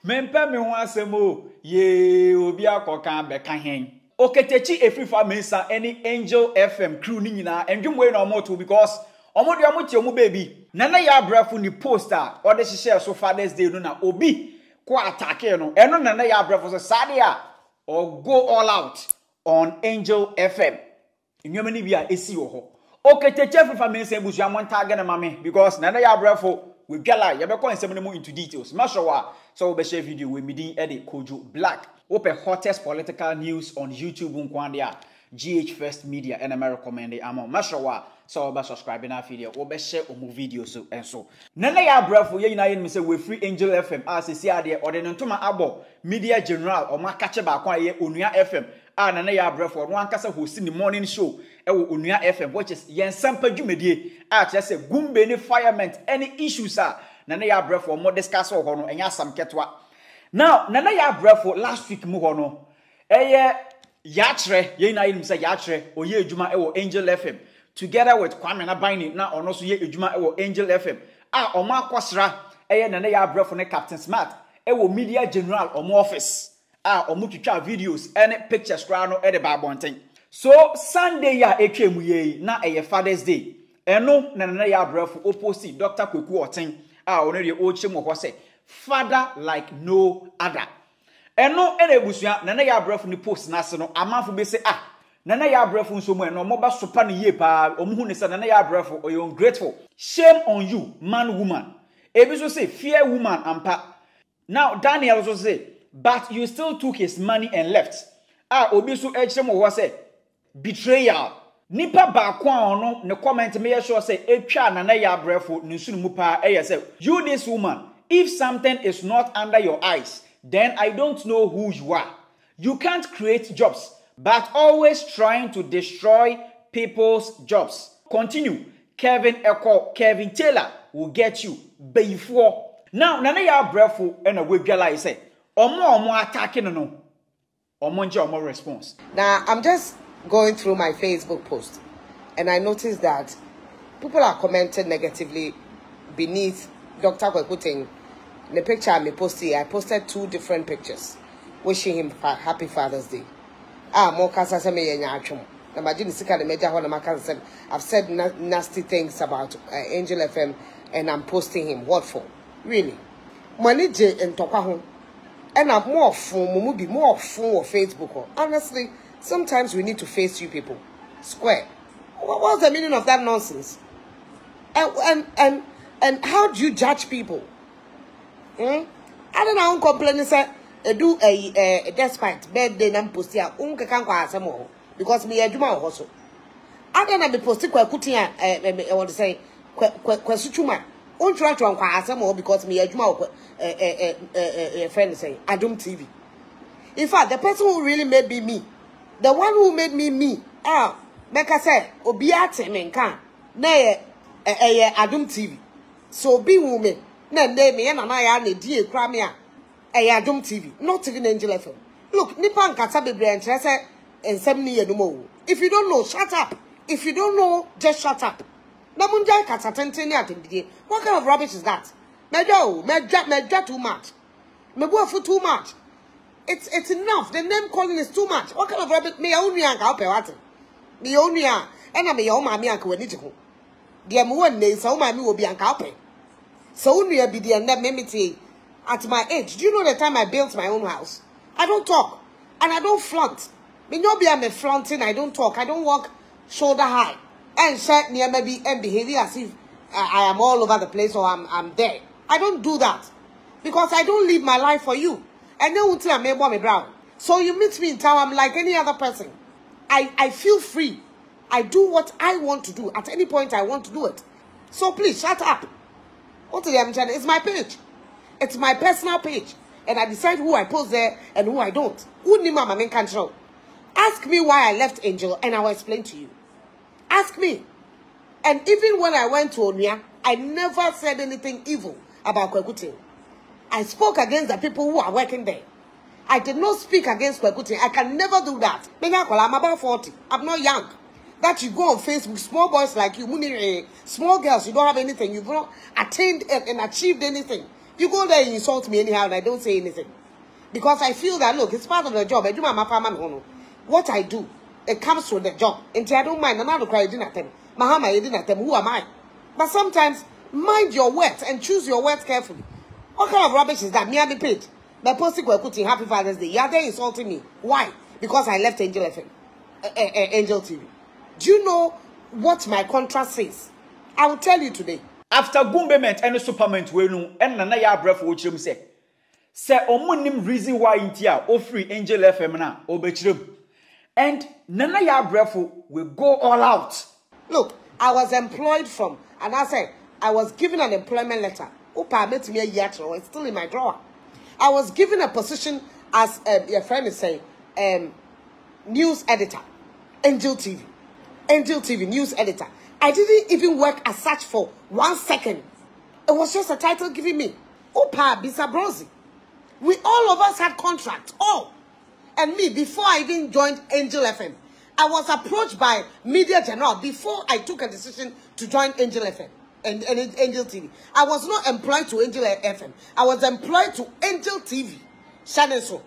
Mempe me ho asemo ye obi akoka beka hen Okatakyie Afrifa mensa any Angel FM crew ni nyina endwumwe na omoto because omo de omo tie omo baby nana Yaa Brefo ni poster or de hye so Father's Day no na obi ko attack no eno nana Yaa Brefo so sade a or go all out on Angel FM enwema ni bia esi wo ho Okatakyie Afrifa mensa ebusu amonta na mame because nana Yaa Brefo we gala ye be ko nsem no into details mashowa so we share video we midi edit Kojo Black open hottest political news on YouTube nkwandia Exp0ses Media and I recommend it am mashowa so be subscribe na video we be share omu video so enso nana Yaa Brefo ye nyina ye me say we free Angel FM as see ade ode ntoma abo media general o makache ba kwa ye Onua FM nana Yaa Brefo no ankasa host ni morning show ewo Onua FM which is yen sampa dwumedie just say gumbe ni firemen any issues nana Yaa Brefo mo discuss ho no enya sam ketwa now nana Yaa Brefo last week mu ho no yachre ye na yin say yachre oye adwuma ewo Angel FM together with Kwame na Bani na ono so ye adwuma ewo Angel FM omo akosra nana Yaa Brefo ne Captain Smart ewo media general omo office omo twitwa videos and pictures kra no e de ba bonten so Sunday ya etwemu ye na Father's Day eno nana Yaa Brefo opposite Dr. Kweku Oten ono de o chemo ho say father like no other eno ebusua nana Yaa Brefo ni post na se no amanfo be say nana Yaa Brefo nso mu eno mo ba sopa ne ye pa omuhu ne say nana Yaa Brefo o you ungrateful shame on you man woman ebi so say fear woman ampa now Daniel also say but you still took his money and left obi so echemo ho say betrayal nipa ba kwa ono ne comment me sure say etwa nana Yaa Brefo nsunu mu pa say you this woman if something is not under your eyes then I don't know who you are. You can't create jobs but always trying to destroy people's jobs. Continue. Kevin Taylor will get you before. Now nana Yaa Brefo and a webgala say omo attacking no omo response. Now I'm just going through my Facebook post and I noticed that people are commenting negatively beneath Dr. Kweku the picture I posted 2 different pictures wishing him happy Father's Day. More kasa se me yenya atwom. Na magini sika the media ho na maka said I've said nasty things about Angel FM and I'm posting him. What for? Really? Money je entokwa ho. And I'm more fun more on Facebook. Honestly, sometimes we need to face you people square. What's the meaning of that nonsense? And how do you judge people? I don't know. Complaining say do a despite birthday na post ya kan kwa asemo because me adwuma ho so. I don't know be post kwa kutia what say kwa sutuma. Untwa kwa asemo because me adwuma friend say Adum TV. In fact, the person who really made me, the one who made me make I say obi ateme nkan na Adum TV. So be woman na me na ya na die kra me Adum TV, not even Angel FM. Look, nipa nkata bebre enche say ensem ni yenumo. If you don't know, shut up. If you don't know, just shut up. Na munja kata tenteni atendie. What kind of rubbish is that? Meja too much. Mebuafu too much. It's enough. The name calling is too much. What kind of rubbish? Me onuya nka ope wate. Me onuya ena me yo mami anka wani jiko. Die mo wonne so mami obi anka ope. So onuya bi die na memiti. At my age, do you know the time I built my own house? I don't talk and I don't flaunt. Me no be I'm flaunting. I don't talk. I don't walk shoulder high and shirt near maybe and behave as if I am all over the place or I'm there. I don't do that because I don't live my life for you. And then until I'm able to brown. So you meet me in town, I'm like any other person. I feel free. I do what I want to do at any point I want to do it. So please shut up. What today I'm trying? It's my page. It's my personal page. And I decide who I post there and who I don't. Who need my main control? Ask me why I left Angel and I will explain to you. Ask me. And even when I went to Onua, I never said anything evil about Kweku. I spoke against the people who are working there. I did not speak against Kweku. I can never do that. I'm about 40. I'm not young. that you go on Facebook, small boys like you, small girls, you don't have anything, you've not attained and achieved anything. You go there and insult me anyhow and I don't say anything. Because I feel that, look, it's part of the job. I do my what I do, it comes with the job. And I don't mind, I'm not crying at them. Mahama, you didn't at them, who am I? But sometimes, mind your words and choose your words carefully. What kind of rubbish is that? Me and be paid. My posting were putting Happy Father's Day. Yeah, they're insulting me. Why? Because I left Angel FM, Angel TV. Do you know what my contract says? I will tell you today. After Gumbement and Superment Wenu and Nana Yaa Brefo Angríly say omonim reason why intia o free Angel FM na obechirem. And Nana Yaa Brefo will go all out. Look, I was employed from, and I said I was given an employment letter. It's still in my drawer. I was given a position as your friend is saying, news editor, Angel TV. Angel TV, news editor. I didn't even work as such for 1 second. It was just a title giving me. Opa Exp0ses. We all of us had contracts. All. And me, before I even joined Angel FM, I was approached by Media General before I took a decision to join Angel FM and Angel TV. I was not employed to Angel FM. I was employed to Angel TV. So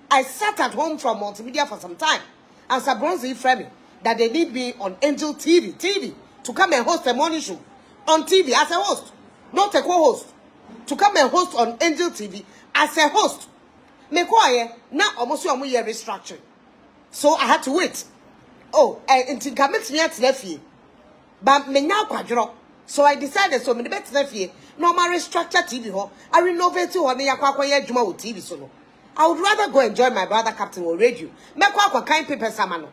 I sat at home from multimedia for some time. And Exp0ses framing that they need me on Angel TV to come and host a morning show on TV as a host, not a co-host. To come and host on Angel TV as a host. Me quiet now almost a year restructuring. So I had to wait. Oh, and to commit me at Leffie. But me now quadro. So I decided so many better Leffie. No more restructure TV ho. I renovate to one yakwa Juma with TV solo. I would rather go enjoy my brother Captain or radio. Me kwa kind paper samano.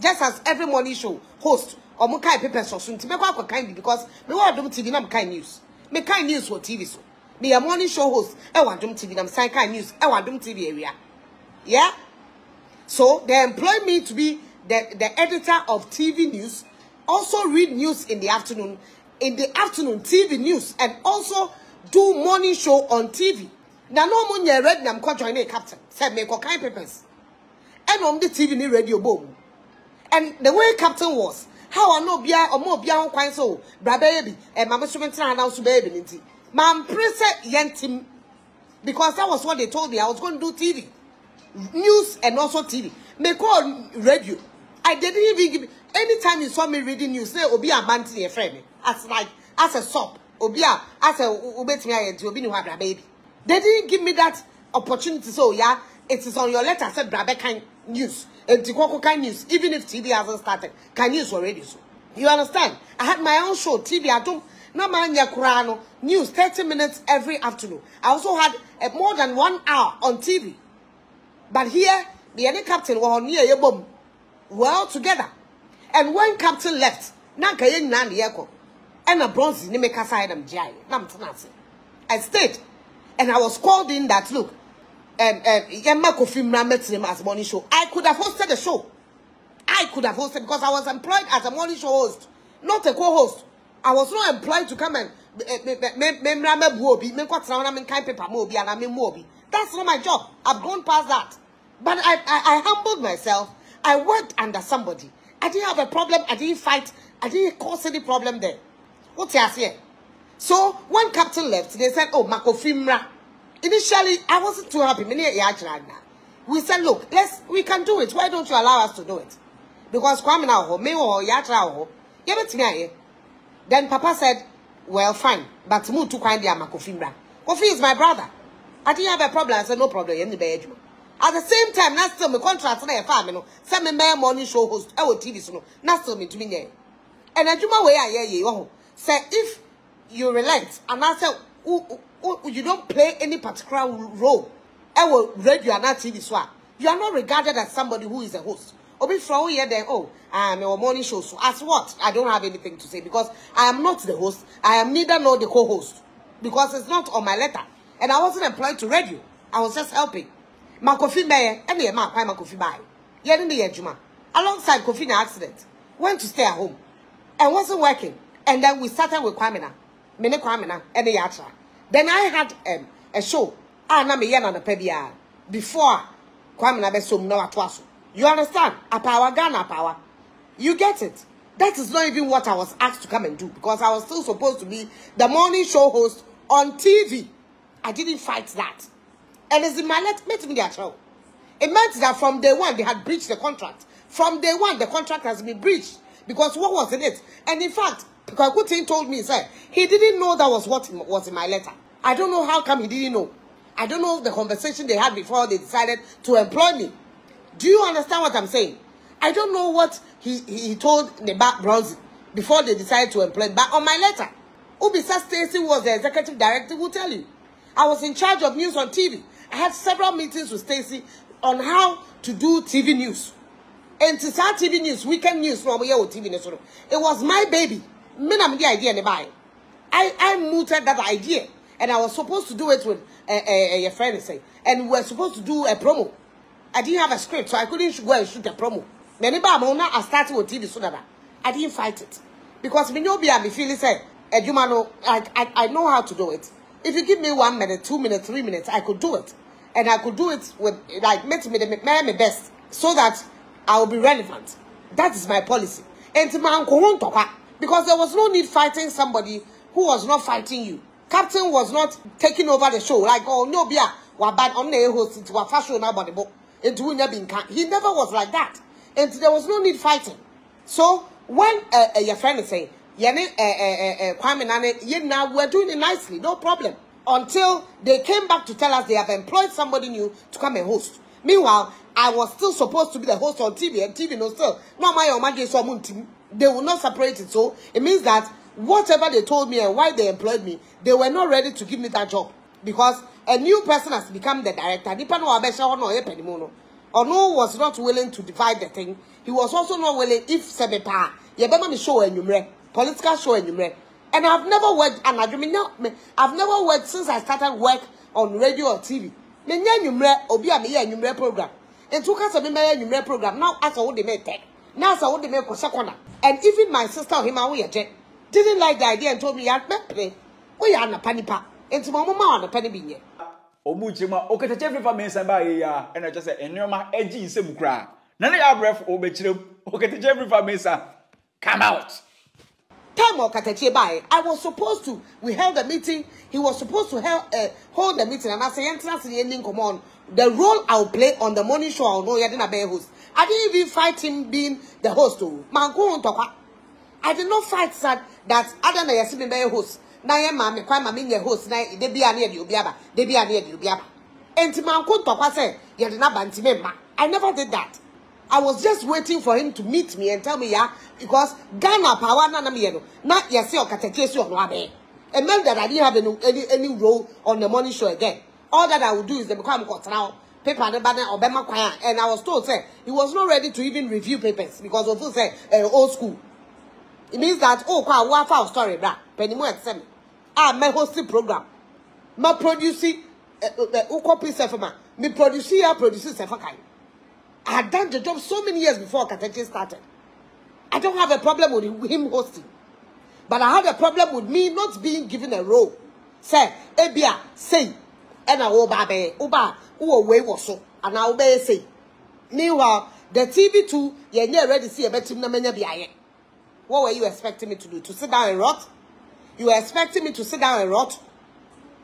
Just as every morning show host or mo kind paper so soon to me kwa kind because me want them TV na kind news. Me kind news for TV so. Me a morning show host. I want them TV na sign kind news. I want them TV area. Yeah. So they employ me to be the editor of TV news. Also read news in the afternoon. In the afternoon, TV news, and also do morning show on TV. Now no one you read them come join a captain. Said me kind papers. And on the TV ni radio boom. And the way captain was, how I know bia or more bia on quite so, bra baby, and mama sumentina announced baby ninti. Mam preset yentim, because that was what they told me. I was going to do TV, news, and also TV. Me call radio. I didn't even give. Anytime you saw me reading news, say Obia Manti a friend, as like as a soap, Obia as a ubetimi and to Obinu Habra baby. They didn't give me that opportunity. So yeah, it is on your letter. Said Brabe kind news and Tikoko kind news. Even if TV hasn't started, kind news already. So you understand? I had my own show TV. I don't. No man Kurano news 30 minutes every afternoon. I also had more than 1 hour on TV. But here, the other captain was on near your well together. And when captain left, Nanka Nan the echo, and a bronze in the side of Jai. I stayed, and I was called in that look. Yamma Kofi met him as morning show. I could have hosted the show. I could have hosted because I was employed as a morning show host, not a co-host. I was not employed to come and that's not my job. I've gone past that. But I humbled myself. I worked under somebody. I didn't have a problem. I didn't fight. I didn't cause any problem there. What's here? So when captain left, they said, "Oh, Makofimra." Initially, I wasn't too happy. We said, "Look, we can do it. Why don't you allow us to do it?" Because Kwame now, me or Yatra, then Papa said, "Well, fine, but move to Kwame Makofimra. Kofi is my brother. I didn't have a problem." I said, "No problem. At the same time, that's still my contract in a family. Some me morning show host, I will TV so that's still me to me there. And I do my way I say if you relent and I say you don't play any particular role, I will read you are not TV so you are not regarded as somebody who is a host. Or be from here then I'm a morning show. So as what? I don't have anything to say because I am not the host. I am neither nor the co-host. Because it's not on my letter. And I wasn't employed to read you. I was just helping. My Kofi Maye, and the amount my Kofi by. Yet the Juma. Alongside Kofi accident. Went to stay at home. And wasn't working. And then we started with Kwamina. Mene Kwamina and the Yatra. Then I had a show. Na me yana na pebia. Before Kwamina be so no atwaso. You understand? A power Ghana power. You get it. That is not even what I was asked to come and do, because I was still supposed to be the morning show host on TV. I didn't fight that. And it's in my media show. It meant that from day one, they had breached the contract. From day one, the contract has been breached. Because what was in it? And in fact, Kwakutin told me, sir, he didn't know that was what was in my letter. I don't know how come he didn't know. I don't know the conversation they had before they decided to employ me. Do you understand what I'm saying? I don't know what he told Neba Bronze before they decided to employ me. But on my letter, Ubisa Stacy was the executive director, will tell you. I was in charge of news on TV. I had several meetings with Stacy on how to do TV news. And to start TV news, weekend news, no, TV news. It was my baby. The idea I mooted that idea. And I was supposed to do it with a friend, say. And we were supposed to do a promo. I didn't have a script, so I couldn't go and shoot a promo. I started with TV so that I didn't fight it. Because me feeling say, I know how to do it. If you give me 1 minute, 2 minutes, 3 minutes, I could do it. And I could do it with, like, make me the best, so that I will be relevant. That is my policy. And because there was no need fighting somebody who was not fighting you. Captain was not taking over the show. Like, oh, no, Bia, bad on the host, it was fashion about the book. He never was like that. And there was no need fighting. So, when your friend is saying, Kwame Nane, now we're doing it nicely, no problem. Until they came back to tell us they have employed somebody new to come and host. Meanwhile, I was still supposed to be the host on TV, and TV no still. No, they will not separate it. So it means that whatever they told me and why they employed me, they were not ready to give me that job, because a new person has become the director. Ono was not willing to divide the thing. He was also not willing if Sebepa, show and political show and and I've never worked, and I've never worked since I started work on radio or TV. Program. And took us a program. Now, as all they made tech. Now, so they make Kosakwana. And even my sister, him, didn't like the idea and told me, we are na panipa. And to my mama on a penny being. Omuchima, Okatakyie Afrifa mensa ba ya, and I just said, Enoma edgy semukra. Nana Yaa Brefo Okatakyie Afrifa mensa. Come out. Time Okatakyie by. I was supposed to. We held a meeting. He was supposed to hold the meeting, and I said, "Come on, the role I'll play on the morning show. I'll know you're not be host. I didn't even fight him being the host. I did not fight that other than you be host. Now your mama, your host. Now they be near you, they be near you, and Manko Toka said, "You did not banty me, ma." I never did that. I was just waiting for him to meet me and tell me, yeah, because Ghana power na mieno, not Exp0ses Okatakyie Afrifa. It meant that I didn't have any role on the morning show again. All that I would do is the become now paper and Obama choir, and I was told say he was not ready to even review papers because of say old school. It means that kwa wafa story bra penimo exam. My hosting program, my producing copy self me producer self. I had done the job so many years before Okatakyie started. I don't have a problem with him hosting. But I had a problem with me not being given a role. Say, Ebia, say, and I obey, way was so, and I obey say. Meanwhile, the TV2, you're near ready to see a better namanya. What were you expecting me to do? To sit down and rot? You were expecting me to sit down and rot?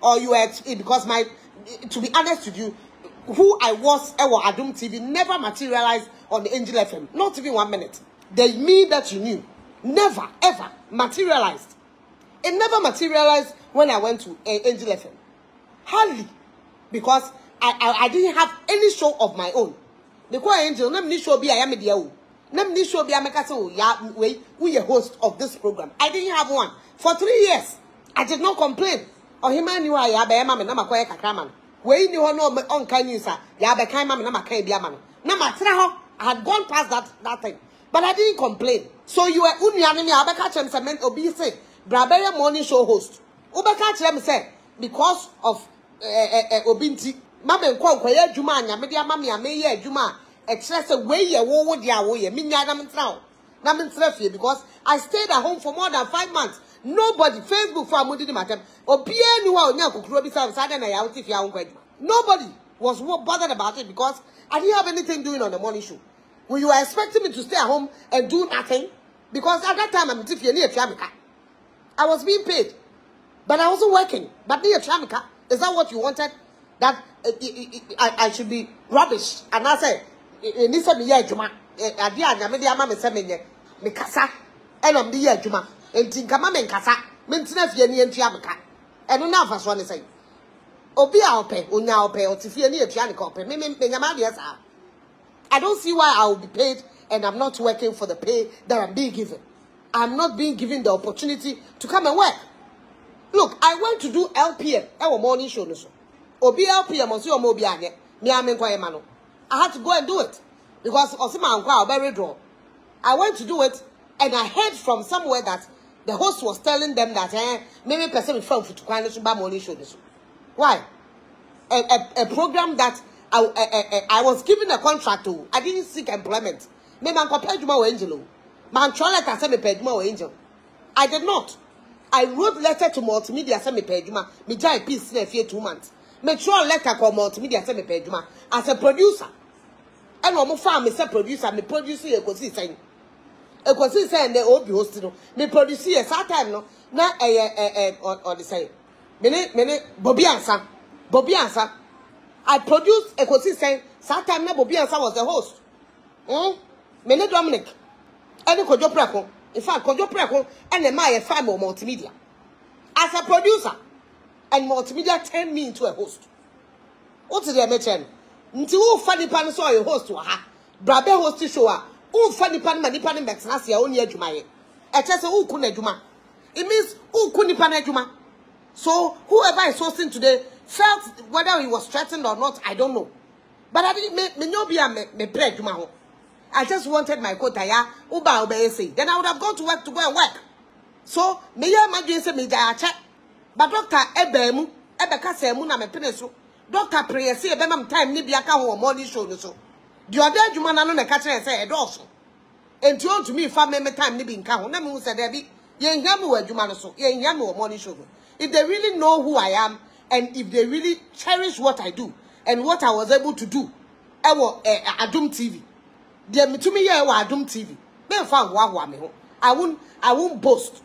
Or you were, because to be honest with you, who I was ever Adum TV never materialized on the Angel FM. Not even 1 minute. The me that you knew never ever materialized. It never materialized when I went to Angel FM. Hardly. Because I didn't have any show of my own. The core Angel, let me show be I am a let me show be I make us we a host of this program. I didn't have one. For 3 years. I did not complain. Or him and you are Yabama and Namakoya Kakraman. We knew no on Kanyusa, Yabakai Mam and Namaka Biaman. Namatraho, I had gone past that thing. But I didn't complain. So you were Unyanimi Abakach and Cement Obese, Braberia morning show host. Ubakach them said, because of Obinti, Mamma Quaya Juma, Media Mammy, Maya Juma, excess away your war, dear way, Minyam now. Namin because I stayed at home for more than 5 months. Nobody, Facebook for Mudi Matem, or nobody was bothered about it because I didn't have anything doing on the morning show. When you were expecting me to stay at home and do nothing, Because at that time I'm near Tramika. I was being paid. But I wasn't working. But near Tramika, is that what you wanted? That I should be rubbish. And I said, Nisa me ya Juma. Adia Namedia Mamma Semene, Mikasa, and I'm the year Juma. And Tinkama and Kasa, Mentina Fiani and Tramika. And enough as one say. Obi I'll pay, Una pay, or Tiffany Tianico, pay, Mimamadias. I don't see why I will be paid and I'm not working for the pay that I'm being given. I'm not being given the opportunity to come and work. Look, I went to do LPM, our morning show. Obi LPM, or so Mobiane, Miamen. I had to go and do it because Osima and very draw. I went to do it and I heard from somewhere that the host was telling them that maybe person from Futukwani morning show. Why? A program that I was given a contract to. I didn't seek employment. Me man compare Juma or Angelo. Man try letter send me pay Juma or Angel. I did not. I wrote letter to multimedia send me pay Juma. Me jai peace in a few 2 months. Make sure letter call multimedia send me pay Juma as a producer. And one more farm me say producer. Me producer Exp0ses saying. Exp0ses saying they all be hosting. Me producer that time no. Na or the say. Mene Bobby answer. Bobby answer. I produced Exp0ses saying that time na Bobby answer was the host. Mene Dominic. Any Kojo Preko. In fact, Kojo Preko and the Maya family multimedia. As a producer, and multimedia turned me into a host. What did they mention? Until funny pan saw a host to her. Brabe host to show her. Oh, funny pan manipan Maxasia only a Jumaye. A chess of Ukune Juma. It means Ukunipan Juma. So whoever is hosting today felt whether he was threatened or not, I don't know. But I didn't me play Juma. I just wanted my quota, Uba obey. Then I would have gone to work and work. So, me ya imagine say me check. But Doctor Ebemu, Ebeka say mu na me peneso. Doctor pray say ebema time ni bia ka ho morning show no so. The other Juma na no na ka kire say edoso. Enti on to me fa me time ni bi nka ho. Na me hu say there be ye nham wo adwuma no so. Ye nham wo morning show. If they really know who I am and if they really cherish what I do and what I was able to do, Adum TV. They me to me here Adum TV. Me fa ho me ho. I won't boast.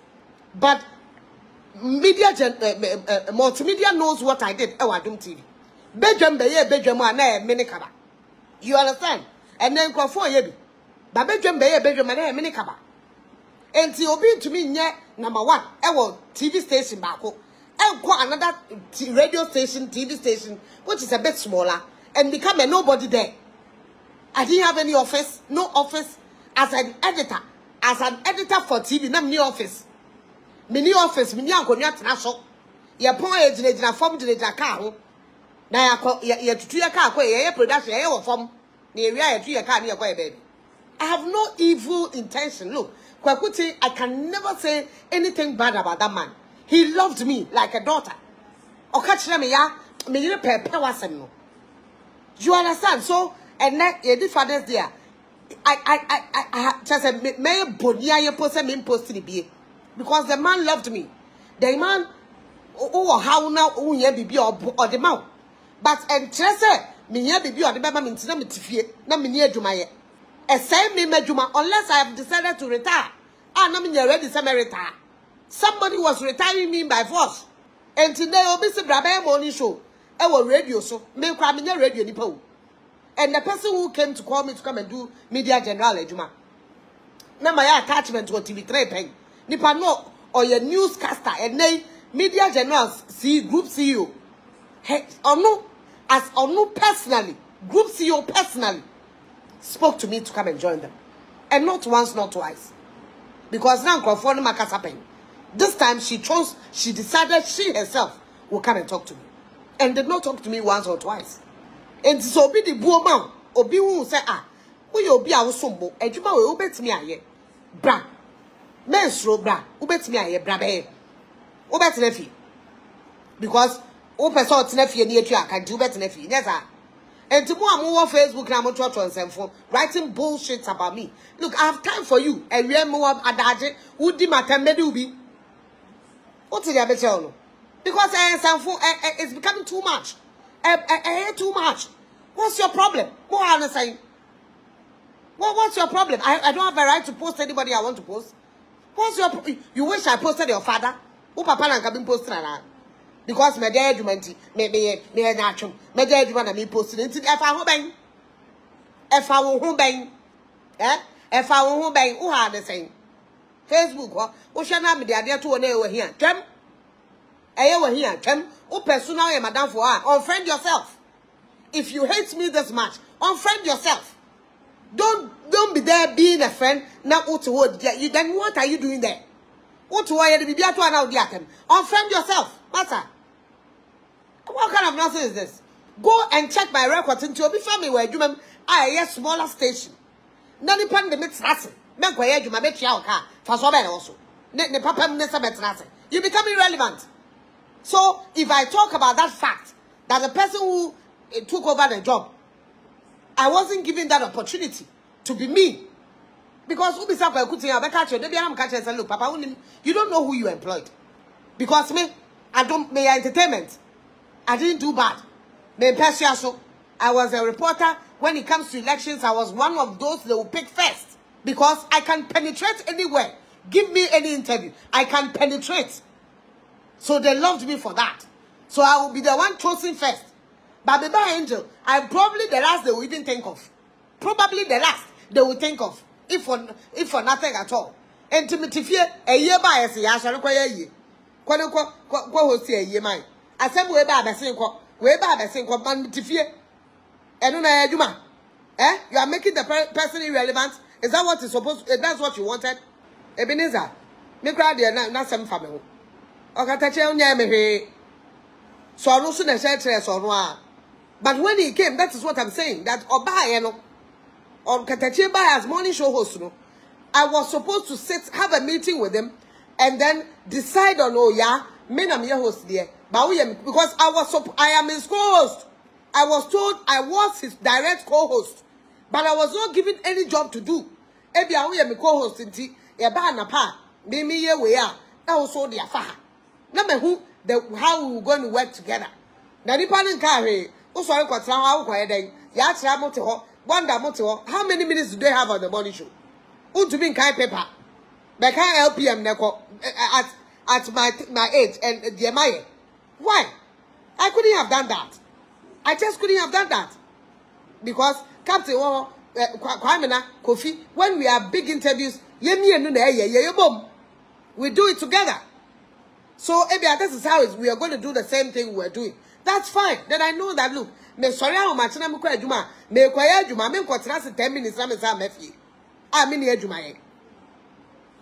But media multimedia knows what I did. Adum TV. Bedroom be ye bedroom na minikaba. You understand? And then go for ye. But bedroom be ye bedroom na minikaba. And ti obi to me nye number 1. TV station bako. Another radio station, TV station, which is a bit smaller, and become a nobody there. I didn't have any office, no office. As an editor for TV, no new office. Mini office, mini uncle, not national. Your point is a form to the car. Now, you to your car, your production, your form, near your car, near baby. I have no evil intention. Look, Kwakuti, I can never say anything bad about that man. He loved me like a daughter. You understand? So, and then the fathers there. I just said, may Bonia post me post to be because the man loved me. The man, how now, be or the mouth. But and just say, me be or the Bama means no mitifie, no me near Jumaye. A same me Juma, unless I have decided to retire. I'm not ready to retire. Somebody was retiring me by force. And today, Obisi Brabe morning show. I was radio, so me cry me radio nipo. And the person who came to call me to come and do media general Juma. Now my attachment to TV3 pen. Nipa no or your newscaster and name media generals group CEO. Hey, or no, as or no personally, group CEO personally spoke to me to come and join them. And not once, not twice. Because now Crawford Makasapen. This time she decided she herself will come and talk to me. And did not talk to me once or twice. And so be the boo man, Obi who say, who you be our sombo, and you will bet me aye. Bra. Menstro bra, who bet me aye, brabe. Who bet nephew. Because open sort nephew near you, I can do better nephew. Yes, sir. And tomorrow I'm on Facebook and I'm on Twitter and phone writing bullshit about me. Look, I have time for you. And we are more adage, who did my time be? What did I tell you? Because it's becoming too much. Too much. What's your problem? More honest saying. What's your problem? I don't have a right to post anybody I want to post. What's your you wish I posted your father? Who papa and cabin posted na? Because my dear jumanti, me natural. My dear juman me posted into if I bang. If I won't bang. Eh? If I won't bang, who had the same? Facebook, what shall I be the idea to an hour here? Tem? I were here, Tem. Oh, personal, madam for her. Unfriend yourself. If you hate me this much, unfriend yourself. Don't be there being a friend. Now you then what are you doing there? What to why the baby to now diakem? Unfriend yourself, master. What kind of nonsense is this? Go and check my records into be family where you a smaller station. None pan the mix nothing. Men where you make your car for so many also. Ne papa nothing. You become irrelevant. So if I talk about that fact that the person who took over the job, I wasn't given that opportunity to be me. Because look, Papa, you don't know who you employed. Because me, may entertainment. I didn't do bad. I was a reporter. When it comes to elections, I was one of those they will pick first. Because I can penetrate anywhere. Give me any interview. I can penetrate. So they loved me for that. So I will be the one chosen first. But Baby Angel, I'm probably the last they will even think of. Probably the last they will think of. If for nothing at all. Intimate fear, a year by a year, I shall require ye. Quote, a year mine. I said, way by the same fear. And Juma. Eh? You are making the person irrelevant. Is that what is supposed to? That's what you wanted? Ebenezer, me cry there, not some family. Okatakyie on me. So I don't see the church or no. But when he came, that is what I'm saying. That Oba, on Okatakyie as morning show host, I was supposed to have a meeting with him, and then decide on me na me host there. But because I am his co-host. I was told I was his direct co-host, but I was not given any job to do. Ebi I am co-host inti. Eba na pa me ye we a na also the afa. Na me who how we going to work together. Na nipa nka hwe. Usori kwatra ho akwaye den. Ya kira mote ho. Wonder mote ho. How many minutes do they have on the morning show? Untumi nkai paper. Be kan LPM neko at my age and the my. Why? I couldn't have done that. I just couldn't have done that. Because Captain Kwamena, Kofi, when we have big interviews, we do it together. So this is how we are going to do the same thing we're doing. That's fine. Then I know that look, me sorry how much na me kwa juma, me kwa juma, me kwa 10 minutes na me sa mefi.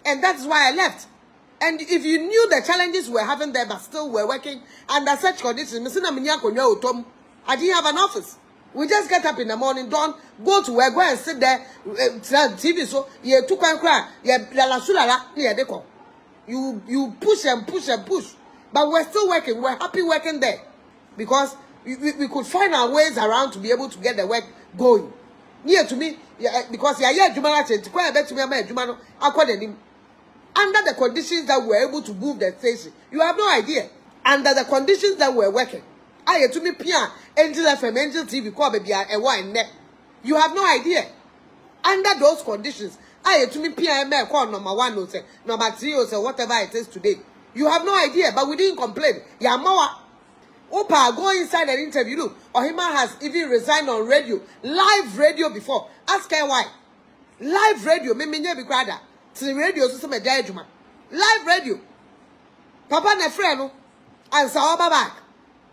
And that's why I left. And if you knew the challenges we're having there, but still we're working under such conditions, I didn't have an office. We just get up in the morning, don't go to work, go and sit there, TV. So you took and cry, you push and push and push, but we're still working. We're happy working there because we could find our ways around to be able to get the work going. Near to me, because under the conditions that we're able to move the station, you have no idea. Under the conditions that we're working, to me, Pia, Angel FM, Angel TV, call baby, a wine neck. You have no idea. Under those conditions, to me, Pia, call number 1, no say, number 3, or say, whatever it is today. You have no idea, but we didn't complain. Yamawa, Opa, go inside an interview. Look, Ohima has even resigned on radio, live radio before. Ask her why. Live radio, me be crowded. To the radio, so some judgment. Live radio. Papa na friend, answer our back.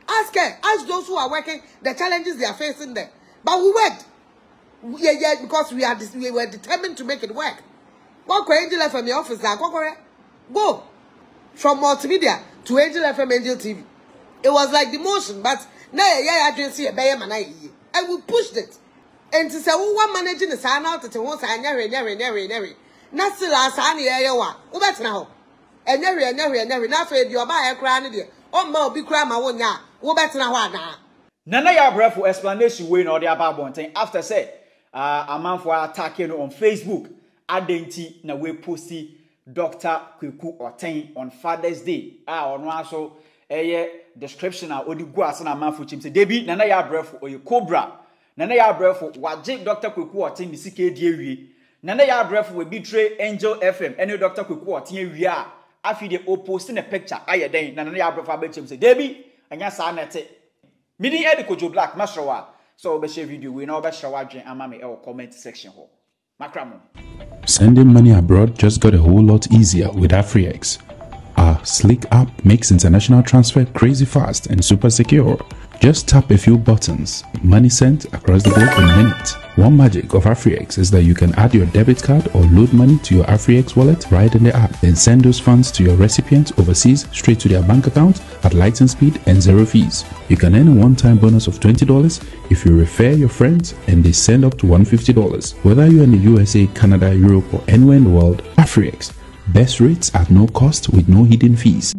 Ask her, ask those who are working the challenges they are facing there. But we worked. Yeah, because we were determined to make it work. What Angel FM the office go from multimedia to Angel FM Angel TV. It was like the motion, but now I didn't see a bear man. And we pushed it. And to say, one managing the sign out to one sign, never. Not still as any area. Who better now? And never, not afraid you're by a crown. Oh, no, be cry my one ya. Who better now? Nana Yaa Brefo explanation way no the about one thing. After say, a man for attacking on Facebook, Adenti na we posty Dr. Akufo-Addo on Father's Day. On also a description of Odi Guas and a man for Chim. Say, Debbie, Nana Yaa Brefo or your Cobra. Nana Yaa Brefo waje Dr. Kweku Otin ni sike die wie. Nana Yaa Brefo we betray Angel FM any Dr. Kweku Otin wie a afi de post a picture aye den Nana Yaa Brefo abechem say debi anya sa na te. Midi Eddie Kojo Black masrawa. So be share video we now be share wadwen ama me e comment section ho. Makramo. Sending money abroad just got a whole lot easier with Afriex. Our slick app makes international transfer crazy fast and super secure. Just tap a few buttons, money sent across the globe in minutes. One magic of Afriex is that you can add your debit card or load money to your Afriex wallet right in the app, then send those funds to your recipients overseas straight to their bank account at lightning speed and zero fees. You can earn a one-time bonus of $20 if you refer your friends and they send up to $150. Whether you're in the USA, Canada, Europe or anywhere in the world, Afriex. Best rates at no cost with no hidden fees.